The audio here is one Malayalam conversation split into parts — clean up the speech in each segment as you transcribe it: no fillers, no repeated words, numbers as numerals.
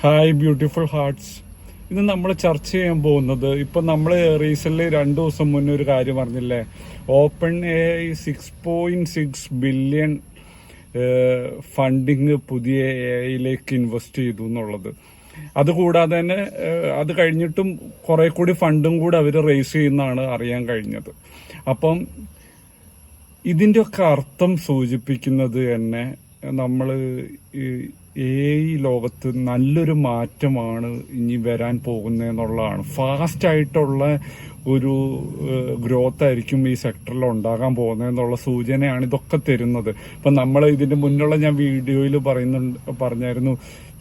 Hi beautiful hearts. ഇന്ന് നമ്മൾ ചർച്ച ചെയ്യാൻ പോകുന്നത്, ഇപ്പം നമ്മൾ റീസെൻ്റ്ലി 2 ദിവസം മുന്നേ ഒരു കാര്യം പറഞ്ഞില്ലേ, ഓപ്പൺ AI 6.6 ബില്യൺ ഫണ്ടിങ് പുതിയ AI-യിലേക്ക് ഇൻവെസ്റ്റ് ചെയ്തു എന്നുള്ളത്. അതുകൂടാതെ തന്നെ അത് കഴിഞ്ഞിട്ടും കുറെ കൂടി ഫണ്ടും കൂടി അവർ റേസ് ചെയ്യുന്നതാണ് അറിയാൻ കഴിഞ്ഞത്. അപ്പം ഇതിൻ്റെയൊക്കെ അർത്ഥം സൂചിപ്പിക്കുന്നത് തന്നെ നമ്മൾ AI ലോകത്ത് നല്ലൊരു മാറ്റമാണ് ഇനി വരാൻ പോകുന്നതെന്നുള്ളതാണ്. ഫാസ്റ്റ് ആയിട്ടുള്ള ഒരു ഗ്രോത്ത് ആയിരിക്കും ഈ സെക്ടറിൽ ഉണ്ടാകാൻ പോകുന്നതെന്നുള്ള സൂചനയാണ് ഇതൊക്കെ തരുന്നത്. ഇപ്പം നമ്മൾ ഇതിന്റെ മുന്നുള്ള ഞാൻ വീഡിയോയിൽ പറഞ്ഞായിരുന്നു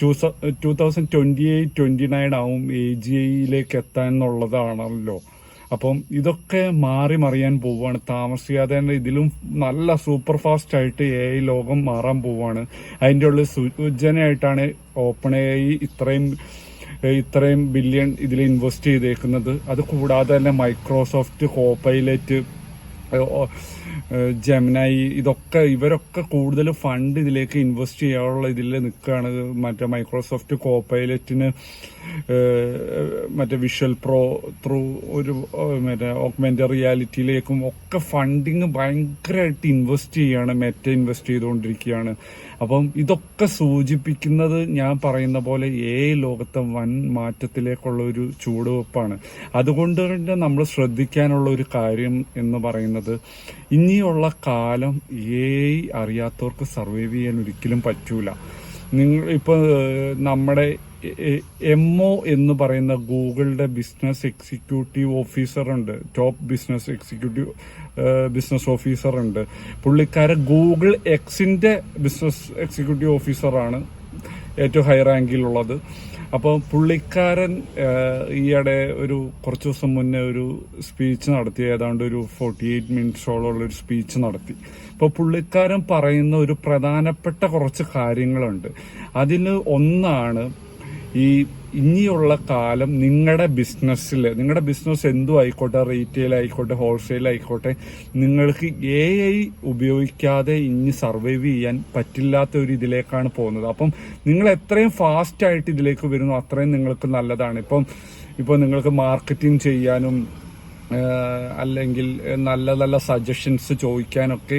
2028-29 ആവും AGIയിലേക്ക് എത്താൻ എന്നുള്ളതാണല്ലോ. അപ്പം ഇതൊക്കെ മാറി മറിയാൻ പോവുകയാണ്. താമസിയാതെ തന്നെ ഇതിലും നല്ല സൂപ്പർ ഫാസ്റ്റ് ആയിട്ട് AI ലോകം മാറാൻ പോവുകയാണ്. അതിൻ്റെ ഉള്ള സൂചനയായിട്ടാണ് ഓപ്പൺ AI ഇത്രയും ബില്യൺ ഇതിൽ ഇൻവെസ്റ്റ് ചെയ്തേക്കുന്നത്. അത് കൂടാതെ തന്നെ മൈക്രോസോഫ്റ്റ്, കോപൈലറ്റ്, ജെമിനായി, ഇവരൊക്കെ കൂടുതൽ ഫണ്ട് ഇതിലേക്ക് ഇൻവെസ്റ്റ് ചെയ്യാനുള്ള ഇതിൽ നിൽക്കുകയാണ്. മറ്റേ മൈക്രോസോഫ്റ്റ് കോപൈലറ്റിന് മറ്റേ വിഷ്വൽ പ്രോ ത്രൂ ഒരു ഓഗ്മെന്റഡ് റിയാലിറ്റിയിലേക്കും ഒക്കെ ഫണ്ടിങ് ഭയങ്കരമായിട്ട് ഇൻവെസ്റ്റ് ചെയ്യാണ്. മെറ്റ ഇൻവെസ്റ്റ് ചെയ്തുകൊണ്ടിരിക്കുകയാണ്. അപ്പം ഇതൊക്കെ സൂചിപ്പിക്കുന്നത് ഞാൻ പറയുന്ന പോലെ AI ലോകത്തെ വൻ മാറ്റത്തിലേക്കുള്ള ഒരു ചുവടുവെപ്പാണ്. അതുകൊണ്ട് തന്നെ നമ്മൾ ശ്രദ്ധിക്കാനുള്ള ഒരു കാര്യം എന്ന് പറയുന്നത്, ഇനിയുള്ള കാലം AI അറിയാത്തവർക്ക് സർവൈവ് ചെയ്യാൻ ഒരിക്കലും പറ്റൂല. ഇപ്പോൾ നമ്മുടെ MO എന്ന് പറയുന്ന ഗൂഗിളിന്റെ ബിസിനസ് എക്സിക്യൂട്ടീവ് ഓഫീസർ ഉണ്ട്, ടോപ്പ് ബിസിനസ് ഓഫീസർ ഉണ്ട്. പുള്ളിക്കാരൻ ഗൂഗിൾ എക്സിന്റെ ബിസിനസ് എക്സിക്യൂട്ടീവ് ഓഫീസറാണ്, ഏറ്റവും ഹൈ റാങ്കിലുള്ളത്. അപ്പോൾ പുള്ളിക്കാരൻ ഈയിടെ കുറച്ച് ദിവസം മുന്നേ ഒരു സ്പീച്ച് നടത്തി, ഏതാണ്ട് ഒരു 48 മിനിറ്റ്സോളം ഒരു സ്പീച്ച് നടത്തി. അപ്പോൾ പുള്ളിക്കാരൻ പറയുന്ന ഒരു പ്രധാനപ്പെട്ട കുറച്ച് കാര്യങ്ങളുണ്ട്. അതിന് ഒന്നാണ്, ഇനിയുള്ള കാലം നിങ്ങളുടെ ബിസിനസ് എന്തും ആയിക്കോട്ടെ, റീറ്റെയിൽ ആയിക്കോട്ടെ, ഹോൾസെയിൽ ആയിക്കോട്ടെ, നിങ്ങൾക്ക് AI ഉപയോഗിക്കാതെ ഇനി സർവൈവ് ചെയ്യാൻ പറ്റില്ലാത്ത ഒരു ഇതിലേക്കാണ് പോകുന്നത്. അപ്പം നിങ്ങൾ എത്രയും ഫാസ്റ്റ് ആയിട്ട് ഇതിലേക്ക് വരുന്നു അത്രയും നിങ്ങൾക്ക് നല്ലതാണ്. ഇപ്പം നിങ്ങൾക്ക് മാർക്കറ്റിംഗ് ചെയ്യാനും അല്ലെങ്കിൽ നല്ല നല്ല സജഷൻസ് ചോദിക്കാനൊക്കെ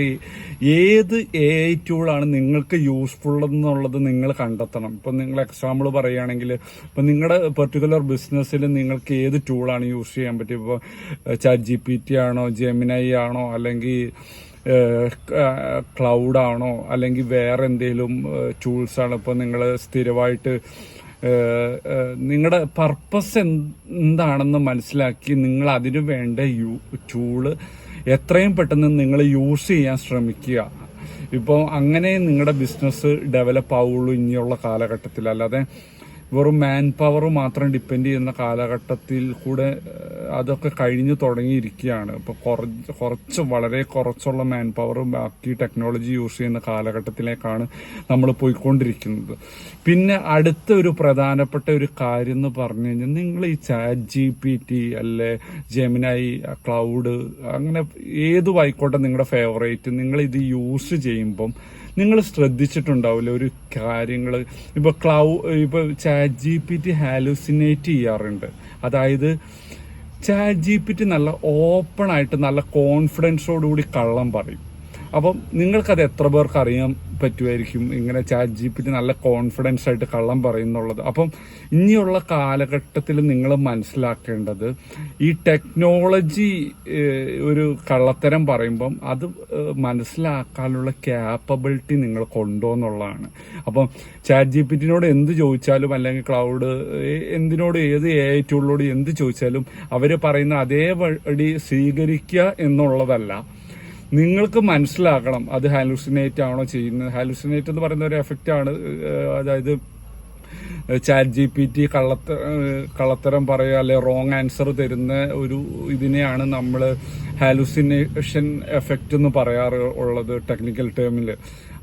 ഏത് AI ടൂളാണ് നിങ്ങൾക്ക് യൂസ്ഫുൾ എന്നുള്ളത് നിങ്ങൾ കണ്ടെത്തണം. ഇപ്പം നിങ്ങൾ എക്സാമ്പിൾ പറയുകയാണെങ്കിൽ, ഇപ്പം നിങ്ങളുടെ പെർട്ടിക്കുലർ ബിസിനസ്സിൽ നിങ്ങൾക്ക് ഏത് ടൂളാണ് യൂസ് ചെയ്യാൻ പറ്റും? ഇപ്പോൾ ChatGPT ആണോ, ജെമിനൈ ആണോ, അല്ലെങ്കിൽ ക്ലൗഡ് ആണോ, അല്ലെങ്കിൽ വേറെ എന്തെങ്കിലും ടൂൾസ് ആണോ? ഇപ്പോൾ നിങ്ങൾ സ്ഥിരമായിട്ട് നിങ്ങളുടെ പർപ്പസ് എന്താണെന്ന് മനസ്സിലാക്കി നിങ്ങൾ അതിനു വേണ്ട ടൂള് എത്രയും പെട്ടെന്ന് നിങ്ങൾ യൂസ് ചെയ്യാൻ ശ്രമിക്കുക. ഇപ്പോൾ അങ്ങനെ നിങ്ങളുടെ ബിസിനസ് ഡെവലപ്പ് ആവുള്ളൂ ഇനിയുള്ള കാലഘട്ടത്തിൽ. അല്ലാതെ വെറും മാൻ പവർ മാത്രം ഡിപ്പെൻഡ് ചെയ്യുന്ന കാലഘട്ടത്തിൽ കൂടെ അതൊക്കെ കഴിഞ്ഞു തുടങ്ങിയിരിക്കുകയാണ്. ഇപ്പോൾ വളരെ കുറച്ചുള്ള മാൻ പവർ ബാക്കി ടെക്നോളജി യൂസ് ചെയ്യുന്ന കാലഘട്ടത്തിലേക്കാണ് നമ്മൾ പോയിക്കൊണ്ടിരിക്കുന്നത്. പിന്നെ അടുത്ത ഒരു പ്രധാനപ്പെട്ട ഒരു കാര്യം എന്ന് പറഞ്ഞു കഴിഞ്ഞാൽ, നിങ്ങൾ ഈ ChatGPT അല്ലെ ജെമിനായി, ക്ലൗഡ്, അങ്ങനെ ഏതും ആയിക്കോട്ടെ നിങ്ങളുടെ ഫേവറേറ്റ്, നിങ്ങൾ ഇത് യൂസ് ചെയ്യുമ്പം നിങ്ങൾ ശ്രദ്ധിച്ചിട്ടുണ്ടാവില്ല ഒരു കാര്യങ്ങൾ. ഇപ്പോൾ ChatGPT ഹാലൂസിനേറ്റ് ചെയ്യാറുണ്ട്. അതായത് ChatGPT നല്ല ഓപ്പൺ ആയിട്ട് നല്ല കോൺഫിഡൻസോടുകൂടി കള്ളം പറയും. അപ്പം നിങ്ങൾക്കത് എത്ര പേർക്ക് അറിയാൻ പറ്റുമായിരിക്കും, ഇങ്ങനെ ChatGPT നല്ല കോൺഫിഡൻസ് ആയിട്ട് കള്ളം പറയുന്നുള്ളത്? അപ്പം ഇനിയുള്ള കാലഘട്ടത്തിൽ നിങ്ങൾ മനസ്സിലാക്കേണ്ടത്, ഈ ടെക്നോളജി ഒരു കള്ളത്തരം പറയുമ്പം അത് മനസ്സിലാക്കാനുള്ള ക്യാപ്പബിലിറ്റി നിങ്ങൾ കൊണ്ടുവന്നുള്ളതാണ്. അപ്പം ChatGPTനോട് എന്ത് ചോദിച്ചാലും, അല്ലെങ്കിൽ ക്ലൗഡ് എന്തിനോട്, ഏത് AI ടൂളിനോട് എന്ത് ചോദിച്ചാലും അവർ പറയുന്ന അതേ വഴി സ്വീകരിക്കുക എന്നുള്ളതല്ല. നിങ്ങൾക്ക് മനസ്സിലാക്കണം അത് ഹാലൂസിനേറ്റ് ആണോ ചെയ്യുന്നത്. ഹാലൂസിനേറ്റ് എന്ന് പറയുന്ന ഒരു എഫക്റ്റ് ആണ്. അതായത് ChatGPT കള്ളത്തരം പറയുക, അല്ലെ റോങ് ആൻസർ തരുന്ന ഒരു ഇതിനെയാണ് നമ്മൾ ഹാലൂസിനേഷൻ എഫക്റ്റ് എന്ന് പറയാറുള്ളത് ടെക്നിക്കൽ ടേമിൽ.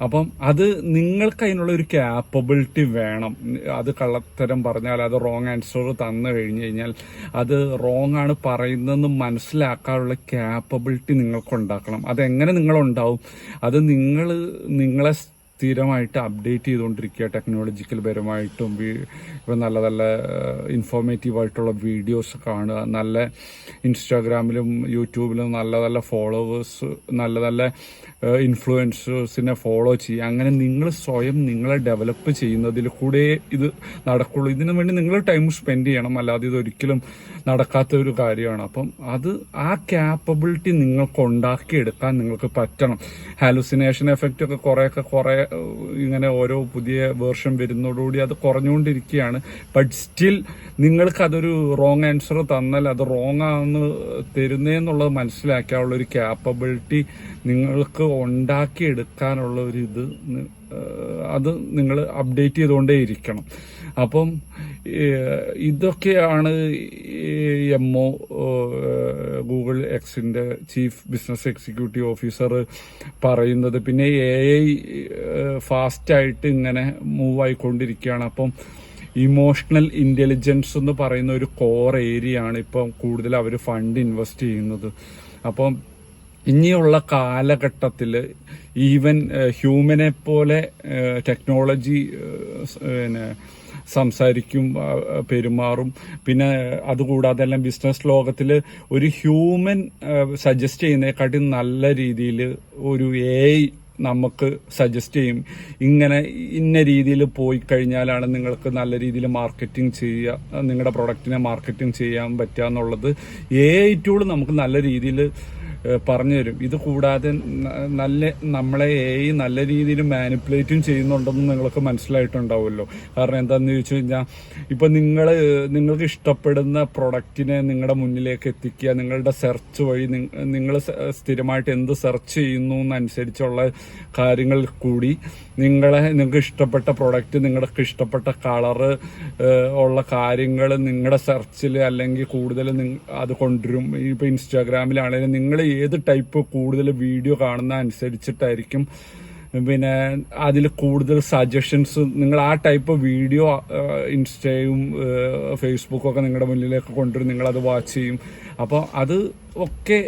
അപ്പം അത് നിങ്ങൾക്ക് അതിനുള്ള ഒരു ക്യാപ്പബിലിറ്റി വേണം. അത് കള്ളത്തരം പറഞ്ഞാൽ, അത് റോങ് ആൻസർ തന്നു കഴിഞ്ഞു കഴിഞ്ഞാൽ അത് റോങ് ആണ് പറയുന്നതെന്ന് മനസ്സിലാക്കാനുള്ള ക്യാപ്പബിലിറ്റി നിങ്ങൾക്ക് ഉണ്ടാക്കണം. അതെങ്ങനെ നിങ്ങളുണ്ടാവും? അത് നിങ്ങളെ സ്ഥിരമായിട്ട് അപ്ഡേറ്റ് ചെയ്തുകൊണ്ടിരിക്കുക, ടെക്നോളജിക്കൽ പരമായിട്ടും. ഇപ്പം നല്ല നല്ല ഇൻഫോർമേറ്റീവായിട്ടുള്ള വീഡിയോസ് കാണുക, നല്ല ഇൻസ്റ്റാഗ്രാമിലും യൂട്യൂബിലും നല്ല നല്ല ഫോളോവേഴ്സ്, നല്ല നല്ല ഇൻഫ്ലുവൻസേഴ്സിനെ ഫോളോ ചെയ്യുക. അങ്ങനെ നിങ്ങൾ സ്വയം നിങ്ങളെ ഡെവലപ്പ് ചെയ്യുന്നതിൽ കൂടെ ഇത് നടക്കുള്ളൂ. ഇതിനു വേണ്ടി നിങ്ങൾ ടൈം സ്പെൻഡ് ചെയ്യണം, അല്ലാതെ ഇതൊരിക്കലും നടക്കാത്ത ഒരു കാര്യമാണ്. അപ്പം അത് ആ ക്യാപ്പബിലിറ്റി നിങ്ങൾക്ക് ഉണ്ടാക്കിയെടുക്കാൻ നിങ്ങൾക്ക് പറ്റണം. ഹാലുസിനേഷൻ എഫക്റ്റ് ഒക്കെ കുറെ ഇങ്ങനെ ഓരോ പുതിയ വേർഷൻ വരുന്നതോടുകൂടി അത് കുറഞ്ഞുകൊണ്ടിരിക്കുകയാണ്. ബട്ട് സ്റ്റിൽ നിങ്ങൾക്ക് അതൊരു റോങ് ആൻസർ തന്നാൽ അത് റോങ് ആണെന്ന് തരുന്നതെന്നുള്ളത് മനസ്സിലാക്കാനുള്ള ഒരു ക്യാപ്പബിലിറ്റി നിങ്ങൾക്ക് ഉണ്ടാക്കിയെടുക്കാനുള്ള ഒരു ഇത് അത് നിങ്ങൾ അപ്ഡേറ്റ് ചെയ്തുകൊണ്ടേ ഇരിക്കണം. അപ്പം ഇതൊക്കെയാണ് എംഒ ഗൂഗിൾ എക്സിന്റെ ചീഫ് ബിസിനസ് എക്സിക്യൂട്ടീവ് ഓഫീസർ പറയുന്നത്. പിന്നെ AI ഫാസ്റ്റായിട്ട് ഇങ്ങനെ മൂവ് ആയിക്കൊണ്ടിരിക്കുകയാണ്. അപ്പം ഇമോഷണൽ ഇന്റലിജൻസ് എന്ന് പറയുന്ന ഒരു കോർ ഏരിയ ആണ് ഇപ്പം കൂടുതൽ അവർ ഫണ്ട് ഇൻവെസ്റ്റ് ചെയ്യുന്നത്. അപ്പം ഇനിയുള്ള കാലഘട്ടത്തിൽ ഈവൻ ഹ്യൂമനെ പോലെ ടെക്നോളജി സംസാരിക്കും, പെരുമാറും. പിന്നെ അതുകൂടാതെ എല്ലാം ബിസിനസ് ലോകത്തിൽ ഒരു ഹ്യൂമൻ സജസ്റ്റ് ചെയ്യുന്നതിനെക്കാട്ടി നല്ല രീതിയിൽ ഒരു AI നമുക്ക് സജസ്റ്റ് ചെയ്യും. ഇങ്ങനെ ഇന്ന രീതിയിൽ പോയി കഴിഞ്ഞാലാണ് നിങ്ങൾക്ക് നല്ല രീതിയിൽ മാർക്കറ്റിംഗ് ചെയ്യുക, നിങ്ങളുടെ പ്രൊഡക്റ്റിനെ മാർക്കറ്റിംഗ് ചെയ്യാൻ പറ്റുക എന്നുള്ളത് AI ടൂൾ നമുക്ക് നല്ല രീതിയിൽ പറഞ്ഞു തരും. ഇത് കൂടാതെ നമ്മളെ AI നല്ല രീതിയിൽ മാനിപ്പുലേറ്റും ചെയ്യുന്നുണ്ടെന്ന് നിങ്ങൾക്ക് മനസ്സിലായിട്ടുണ്ടാവുമല്ലോ. കാരണം എന്താണെന്ന് ചോദിച്ചു കഴിഞ്ഞാൽ ഇപ്പം നിങ്ങൾക്ക് ഇഷ്ടപ്പെടുന്ന പ്രൊഡക്റ്റിനെ നിങ്ങളുടെ മുന്നിലേക്ക് എത്തിക്കുക, നിങ്ങളുടെ സെർച്ച് വഴി നിങ്ങൾ സ്ഥിരമായിട്ട് എന്ത് സെർച്ച് ചെയ്യുന്നു എന്നനുസരിച്ചുള്ള കാര്യങ്ങൾ കൂടി നിങ്ങൾക്ക് ഇഷ്ടപ്പെട്ട പ്രൊഡക്റ്റ്, നിങ്ങൾക്ക് ഇഷ്ടപ്പെട്ട കളറ് ഉള്ള കാര്യങ്ങൾ നിങ്ങളുടെ സെർച്ചിൽ അല്ലെങ്കിൽ കൂടുതൽ അത് കൊണ്ടുവരും. ഇപ്പോൾ ഇൻസ്റ്റാഗ്രാമിലാണെങ്കിലും നിങ്ങൾ ഏത് ടൈപ്പ് കൂടുതൽ വീഡിയോ കാണുന്ന അനുസരിച്ചിട്ടായിരിക്കും പിന്നെ അതിൽ കൂടുതൽ സജഷൻസ് നിങ്ങൾ ആ ടൈപ്പ് വീഡിയോ ഇൻസ്റ്റയും ഫേസ്ബുക്കും ഒക്കെ നിങ്ങളുടെ മുന്നിലേക്ക് കൊണ്ടുവരും, നിങ്ങളത് വാച്ച് ചെയ്യും. അപ്പോൾ അത് ഒക്കെ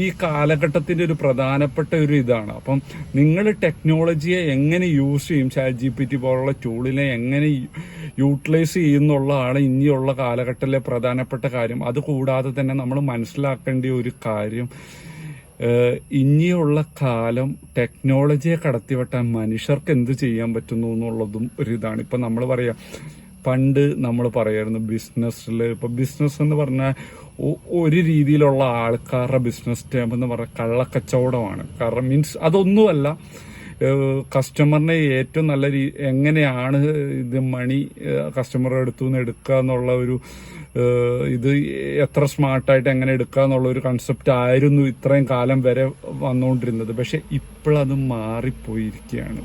ഈ കാലഘട്ടത്തിൻ്റെ ഒരു പ്രധാനപ്പെട്ട ഒരു ഇതാണ്. അപ്പം നിങ്ങൾ ടെക്നോളജിയെ എങ്ങനെ യൂസ് ചെയ്യും, ChatGPT പോലുള്ള ടൂളിനെ എങ്ങനെ യൂട്ടിലൈസ് ചെയ്യുന്നുള്ളതാണ് ഇനിയുള്ള കാലഘട്ടത്തിലെ പ്രധാനപ്പെട്ട കാര്യം. അതുകൂടാതെ തന്നെ നമ്മൾ മനസ്സിലാക്കേണ്ട ഒരു കാര്യം, ഇനിയുള്ള കാലം ടെക്നോളജിയെ കടത്തിവെട്ടാൻ മനുഷ്യർക്ക് എന്ത് ചെയ്യാൻ പറ്റുന്നു എന്നുള്ളതും ഒരിതാണ്. ഇപ്പം നമ്മൾ പറയാം, പണ്ട് നമ്മൾ പറയായിരുന്നു ബിസിനസ്സിൽ, ഇപ്പം ബിസിനസ് എന്ന് പറഞ്ഞാൽ ഒരു രീതിയിലുള്ള ആൾക്കാരുടെ ബിസിനസ് ടൈം എന്ന് പറഞ്ഞാൽ കള്ളക്കച്ചവടമാണ്. കാരണം മീൻസ് അതൊന്നുമല്ല, കസ്റ്റമറിനെ ഏറ്റവും നല്ല എങ്ങനെയാണ് ഇത് മണി കസ്റ്റമറുടെ അടുത്തു നിന്ന് എടുക്കുക എന്നുള്ള ഒരു ഇത് എത്ര സ്മാർട്ടായിട്ട് എങ്ങനെ എടുക്കുക എന്നുള്ള ഒരു കൺസെപ്റ്റ് ആയിരുന്നു ഇത്രയും കാലം വരെ വന്നുകൊണ്ടിരുന്നത്. പക്ഷെ ഇപ്പോഴത് മാറിപ്പോയിരിക്കുകയാണ്.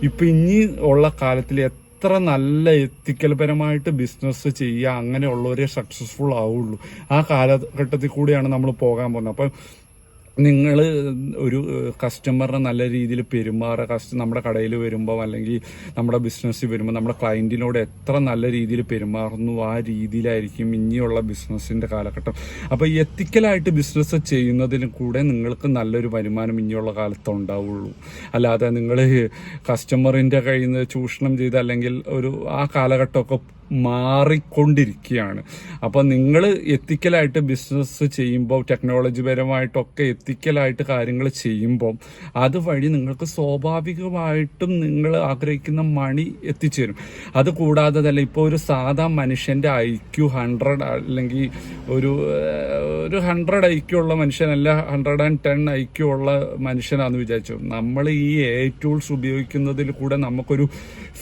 ഇപ്പം ഇനി ഉള്ള കാലത്തിൽ എത്ര നല്ല എത്തിക്കൽ പരമായിട്ട് ബിസിനസ് ചെയ്യുക, അങ്ങനെയുള്ളവരെ സക്സസ്ഫുൾ ആവുള്ളൂ. ആ കാലഘട്ടത്തിൽ കൂടിയാണ് നമ്മൾ പോകാൻ പോകുന്നത്. അപ്പം നിങ്ങൾ ഒരു കസ്റ്റമറിനെ നല്ല രീതിയിൽ പെരുമാറുക, നമ്മുടെ കടയിൽ വരുമ്പോൾ അല്ലെങ്കിൽ നമ്മുടെ ബിസിനസ്സിൽ വരുമ്പോൾ നമ്മുടെ ക്ലയൻറ്റിനോട് എത്ര നല്ല രീതിയിൽ പെരുമാറുന്നു ആ രീതിയിലായിരിക്കും ഇനിയുള്ള ബിസിനസ്സിൻ്റെ കാലഘട്ടം. അപ്പോൾ എത്തിക്കലായിട്ട് ബിസിനസ് ചെയ്യുന്നതിന് കൂടെ നിങ്ങൾക്ക് നല്ലൊരു വരുമാനം ഇനിയുള്ള കാലത്ത് ഉണ്ടാവുള്ളൂ. അല്ലാതെ നിങ്ങൾ കസ്റ്റമറിൻ്റെ കയ്യിൽ നിന്ന് ചൂഷണം ചെയ്ത് അല്ലെങ്കിൽ ആ കാലഘട്ടമൊക്കെ മാറിക്കൊണ്ടിരിക്കുകയാണ്. അപ്പോൾ നിങ്ങൾ എത്തിക്കലായിട്ട് ബിസിനസ് ചെയ്യുമ്പോൾ, ടെക്നോളജി പരമായിട്ടൊക്കെ എത്തിക്കലായിട്ട് കാര്യങ്ങൾ ചെയ്യുമ്പോൾ അതുവഴി നിങ്ങൾക്ക് സ്വാഭാവികമായിട്ടും നിങ്ങൾ ആഗ്രഹിക്കുന്ന മണി എത്തിച്ചേരും. അതുകൂടാതെ തന്നെ ഇപ്പോൾ ഒരു സാധാ മനുഷ്യൻ്റെ IQ 100 അല്ലെങ്കിൽ ഒരു 100 IQ ഉള്ള മനുഷ്യനല്ല, 110 IQ ഉള്ള മനുഷ്യനാണെന്ന് വിചാരിച്ചു. നമ്മൾ ഈ AI ടൂൾസ് ഉപയോഗിക്കുന്നതിൽ കൂടെ നമുക്കൊരു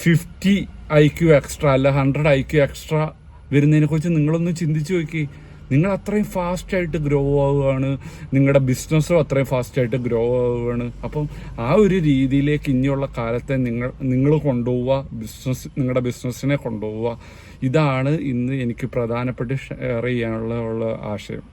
50 IQ എക്സ്ട്രാ അല്ല 100 IQ എക്സ്ട്രാ വരുന്നതിനെ കുറിച്ച് നിങ്ങളൊന്ന് ചിന്തിച്ചു നോക്കി. നിങ്ങൾ അത്രയും ഫാസ്റ്റായിട്ട് ഗ്രോ ആവുകയാണ്, നിങ്ങളുടെ ബിസിനസ്സും അത്രയും ഫാസ്റ്റായിട്ട് ഗ്രോ ആവുകയാണ്. അപ്പം ആ ഒരു രീതിയിലേക്ക് ഇനിയുള്ള കാലത്തെ നിങ്ങൾ കൊണ്ടുപോവുക, നിങ്ങളുടെ ബിസിനസ്സിനെ കൊണ്ടുപോവുക. ഇതാണ് ഇന്ന് എനിക്ക് പ്രധാനപ്പെട്ട് ഷെയർ ചെയ്യാനുള്ള ആശയം.